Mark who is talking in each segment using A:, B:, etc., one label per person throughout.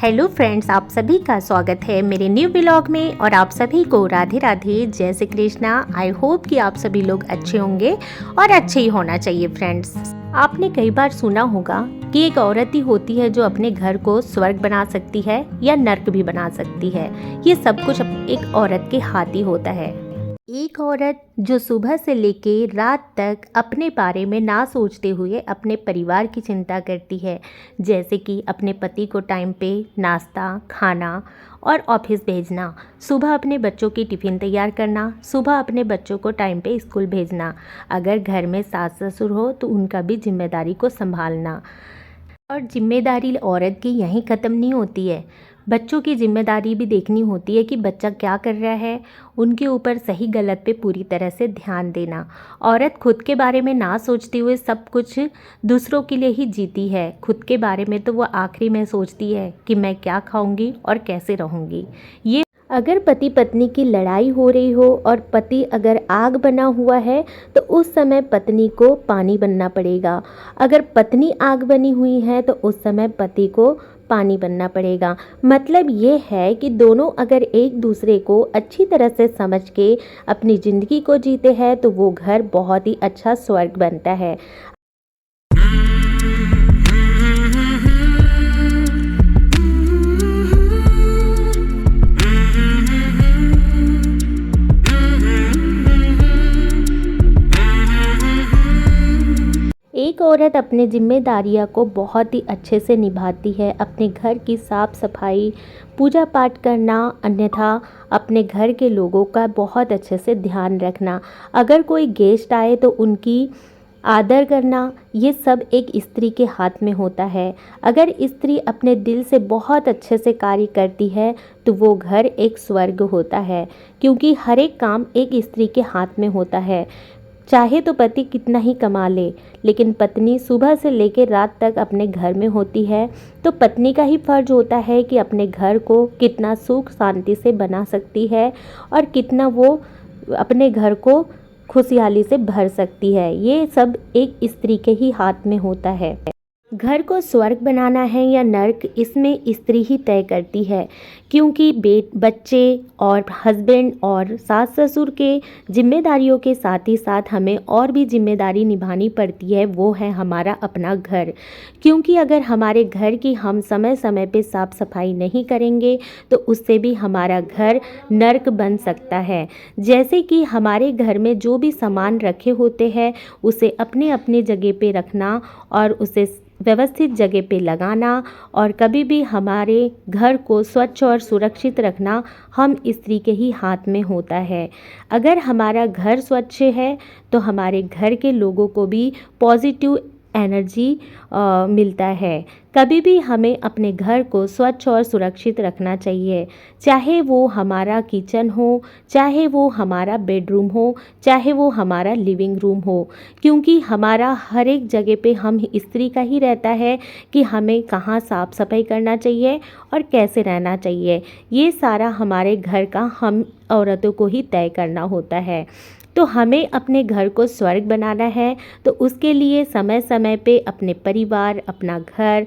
A: Hello friends, आप सभी का स्वागत है मेरे न्यू व्लॉग में। और आप सभी को राधे राधे, जय श्री कृष्णा। आई होप कि आप सभी लोग अच्छे होंगे और अच्छे ही होना चाहिए। फ्रेंड्स, आपने कई बार सुना होगा कि एक औरत ही होती है जो अपने घर को स्वर्ग बना सकती है या नर्क भी बना सकती है। ये सब कुछ एक औरत के हाथ ही होता है। एक औरत जो सुबह से लेके रात तक अपने बारे में ना सोचते हुए अपने परिवार की चिंता करती है, जैसे कि अपने पति को टाइम पे नाश्ता, खाना और ऑफिस भेजना, सुबह अपने बच्चों की टिफ़िन तैयार करना, सुबह अपने बच्चों को टाइम पे स्कूल भेजना, अगर घर में सास ससुर हो तो उनका भी जिम्मेदारी को संभालना। और जिम्मेदारी औरत की यहीं ख़त्म नहीं होती है, बच्चों की जिम्मेदारी भी देखनी होती है कि बच्चा क्या कर रहा है, उनके ऊपर सही गलत पे पूरी तरह से ध्यान देना। औरत खुद के बारे में ना सोचते हुए सब कुछ दूसरों के लिए ही जीती है। खुद के बारे में तो वो आखिरी में सोचती है कि मैं क्या खाऊंगी और कैसे रहूंगी। ये अगर पति पत्नी की लड़ाई हो रही हो और पति अगर आग बना हुआ है तो उस समय पत्नी को पानी बनना पड़ेगा। अगर पत्नी आग बनी हुई है तो उस समय पति को पानी बनना पड़ेगा। मतलब ये है कि दोनों अगर एक दूसरे को अच्छी तरह से समझ के अपनी ज़िंदगी को जीते हैं तो वो घर बहुत ही अच्छा स्वर्ग बनता है। एक औरत अपनी जिम्मेदारियां को बहुत ही अच्छे से निभाती है। अपने घर की साफ़ सफाई, पूजा पाठ करना, अन्यथा अपने घर के लोगों का बहुत अच्छे से ध्यान रखना, अगर कोई गेस्ट आए तो उनकी आदर करना, ये सब एक स्त्री के हाथ में होता है। अगर स्त्री अपने दिल से बहुत अच्छे से कार्य करती है तो वो घर एक स्वर्ग होता है, क्योंकि हर एक काम एक स्त्री के हाथ में होता है। चाहे तो पति कितना ही कमा ले, लेकिन पत्नी सुबह से लेकर रात तक अपने घर में होती है, तो पत्नी का ही फर्ज होता है कि अपने घर को कितना सुख शांति से बना सकती है और कितना वो अपने घर को खुशहाली से भर सकती है। ये सब एक स्त्री के ही हाथ में होता है। घर को स्वर्ग बनाना है या नर्क, इसमें स्त्री ही तय करती है, क्योंकि बच्चे और हस्बैंड और सास ससुर के जिम्मेदारियों के साथ ही साथ हमें और भी जिम्मेदारी निभानी पड़ती है, वो है हमारा अपना घर। क्योंकि अगर हमारे घर की हम समय समय पे साफ़ सफाई नहीं करेंगे तो उससे भी हमारा घर नर्क बन सकता है। जैसे कि हमारे घर में जो भी सामान रखे होते हैं उसे अपने अपने जगह पे रखना और उसे व्यवस्थित जगह पे लगाना, और कभी भी हमारे घर को स्वच्छ और सुरक्षित रखना हम स्त्री के ही हाथ में होता है। अगर हमारा घर स्वच्छ है तो हमारे घर के लोगों को भी पॉजिटिव एनर्जी मिलता है। कभी भी हमें अपने घर को स्वच्छ और सुरक्षित रखना चाहिए, चाहे वो हमारा किचन हो, चाहे वो हमारा बेडरूम हो, चाहे वो हमारा लिविंग रूम हो, क्योंकि हमारा हर एक जगह पे हम स्त्री का ही रहता है कि हमें कहाँ साफ़ सफाई करना चाहिए और कैसे रहना चाहिए। ये सारा हमारे घर का हम औरतों को ही तय करना होता है। तो हमें अपने घर को स्वर्ग बनाना है तो उसके लिए समय समय पे अपने परिवार, अपना घर,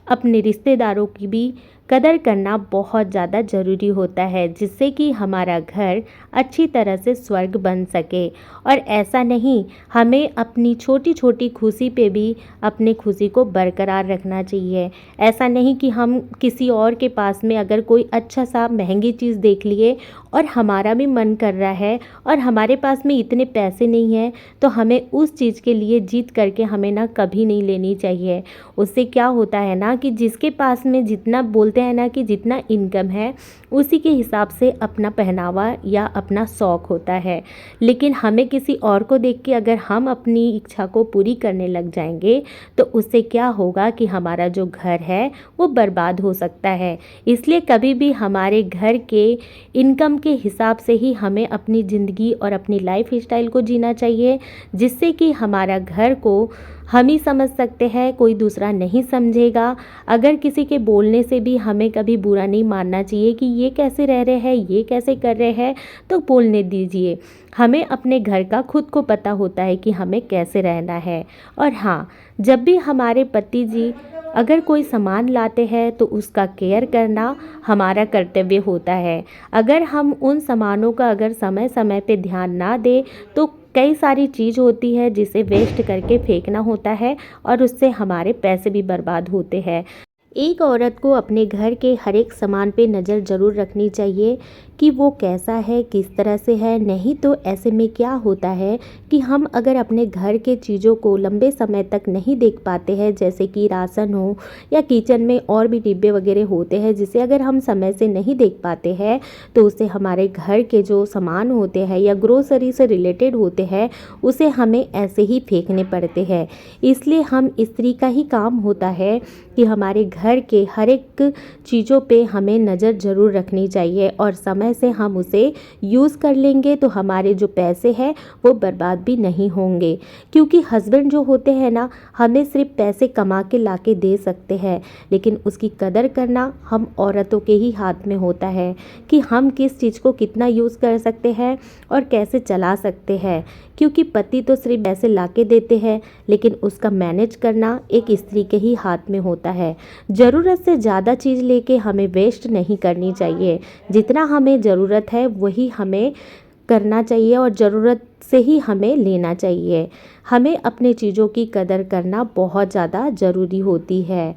A: अपने रिश्तेदारों की भी कदर करना बहुत ज़्यादा ज़रूरी होता है, जिससे कि हमारा घर अच्छी तरह से स्वर्ग बन सके। और ऐसा नहीं, हमें अपनी छोटी छोटी खुशी पे भी अपने खुशी को बरकरार रखना चाहिए। ऐसा नहीं कि हम किसी और के पास में अगर कोई अच्छा सा महंगी चीज़ देख लिए और हमारा भी मन कर रहा है और हमारे पास में इतने पैसे नहीं हैं, तो हमें उस चीज़ के लिए जीत करके हमें ना कभी नहीं लेनी चाहिए। उससे क्या होता है ना कि जिसके पास में जितना बोलते हैं ना कि जितना इनकम है उसी के हिसाब से अपना पहनावा या अपना शौक़ होता है, लेकिन हमें किसी और को देख के अगर हम अपनी इच्छा को पूरी करने लग जाएंगे तो उससे क्या होगा कि हमारा जो घर है वो बर्बाद हो सकता है। इसलिए कभी भी हमारे घर के इनकम के हिसाब से ही हमें अपनी ज़िंदगी और अपनी लाइफ स्टाइल को जीना चाहिए, जिससे कि हमारा घर को हम ही समझ सकते हैं, कोई दूसरा नहीं समझेगा। अगर किसी के बोलने से भी हमें कभी बुरा नहीं मानना चाहिए कि ये कैसे रह रहे हैं, ये कैसे कर रहे हैं, तो बोलने दीजिए। हमें अपने घर का खुद को पता होता है कि हमें कैसे रहना है। और हाँ, जब भी हमारे पति जी अगर कोई सामान लाते हैं तो उसका केयर करना हमारा कर्तव्य होता है। अगर हम उन सामानों का अगर समय समय पे ध्यान ना दें तो कई सारी चीज़ होती है जिसे वेस्ट करके फेंकना होता है और उससे हमारे पैसे भी बर्बाद होते हैं। एक औरत को अपने घर के हर एक सामान पे नज़र ज़रूर रखनी चाहिए कि वो कैसा है, किस तरह से है। नहीं तो ऐसे में क्या होता है कि हम अगर अपने घर के चीज़ों को लंबे समय तक नहीं देख पाते हैं, जैसे कि राशन हो या किचन में और भी डिब्बे वगैरह होते हैं, जिसे अगर हम समय से नहीं देख पाते हैं तो उससे हमारे घर के जो सामान होते हैं या ग्रोसरी से रिलेटेड होते हैं उसे हमें ऐसे ही फेंकने पड़ते हैं। इसलिए हम स्त्री का ही काम होता है कि हमारे घर के हर एक चीज़ों पे हमें नज़र ज़रूर रखनी चाहिए और समय से हम उसे यूज़ कर लेंगे तो हमारे जो पैसे हैं वो बर्बाद भी नहीं होंगे। क्योंकि हस्बैंड जो होते हैं ना, हमें सिर्फ पैसे कमा के ला के दे सकते हैं, लेकिन उसकी कदर करना हम औरतों के ही हाथ में होता है कि हम किस चीज़ को कितना यूज़ कर सकते हैं और कैसे चला सकते हैं। क्योंकि पति तो सिर्फ पैसे ला के देते हैं, लेकिन उसका मैनेज करना एक स्त्री के ही हाथ में होता है। ज़रूरत से ज़्यादा चीज़ लेके हमें वेस्ट नहीं करनी चाहिए। जितना हमें ज़रूरत है वही हमें करना चाहिए और ज़रूरत से ही हमें लेना चाहिए। हमें अपने चीज़ों की कदर करना बहुत ज़्यादा ज़रूरी होती है।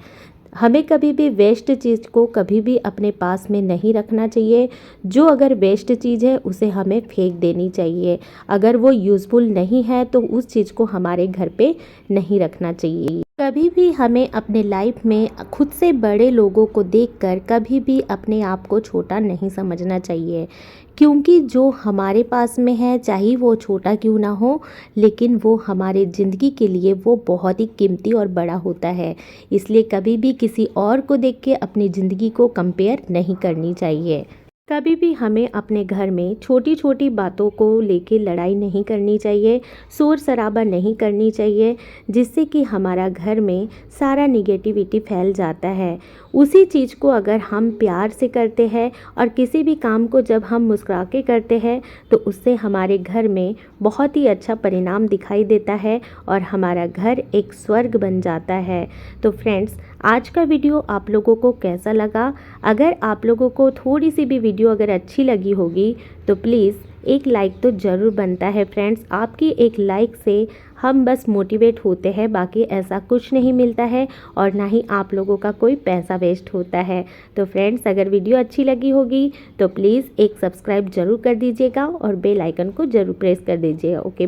A: हमें कभी भी वेस्ट चीज़ को कभी भी अपने पास में नहीं रखना चाहिए। जो अगर वेस्ट चीज़ है उसे हमें फेंक देनी चाहिए। अगर वो यूज़फुल नहीं है तो उस चीज़ को हमारे घर पे नहीं रखना चाहिए। कभी भी हमें अपने लाइफ में खुद से बड़े लोगों को देखकर कभी भी अपने आप को छोटा नहीं समझना चाहिए। क्योंकि जो हमारे पास में है, चाहे वो छोटा क्यों ना हो, लेकिन वो हमारे ज़िंदगी के लिए वो बहुत ही कीमती और बड़ा होता है। इसलिए कभी भी किसी और को देख के अपनी ज़िंदगी को कंपेयर नहीं करनी चाहिए। कभी भी हमें अपने घर में छोटी छोटी बातों को लेके लड़ाई नहीं करनी चाहिए, शोर शराबा नहीं करनी चाहिए, जिससे कि हमारा घर में सारा निगेटिविटी फैल जाता है। उसी चीज़ को अगर हम प्यार से करते हैं और किसी भी काम को जब हम मुस्कुरा के करते हैं तो उससे हमारे घर में बहुत ही अच्छा परिणाम दिखाई देता है और हमारा घर एक स्वर्ग बन जाता है। तो फ्रेंड्स, आज का वीडियो आप लोगों को कैसा लगा? अगर आप लोगों को थोड़ी सी भी वीडियो अगर अच्छी लगी होगी तो प्लीज़ एक लाइक तो ज़रूर बनता है फ्रेंड्स। आपकी एक लाइक से हम बस मोटिवेट होते हैं, बाकी ऐसा कुछ नहीं मिलता है और ना ही आप लोगों का कोई पैसा वेस्ट होता है। तो फ्रेंड्स, अगर वीडियो अच्छी लगी होगी तो प्लीज़ एक सब्सक्राइब ज़रूर कर दीजिएगा और बेल आइकन को ज़रूर प्रेस कर दीजिएगा। ओके।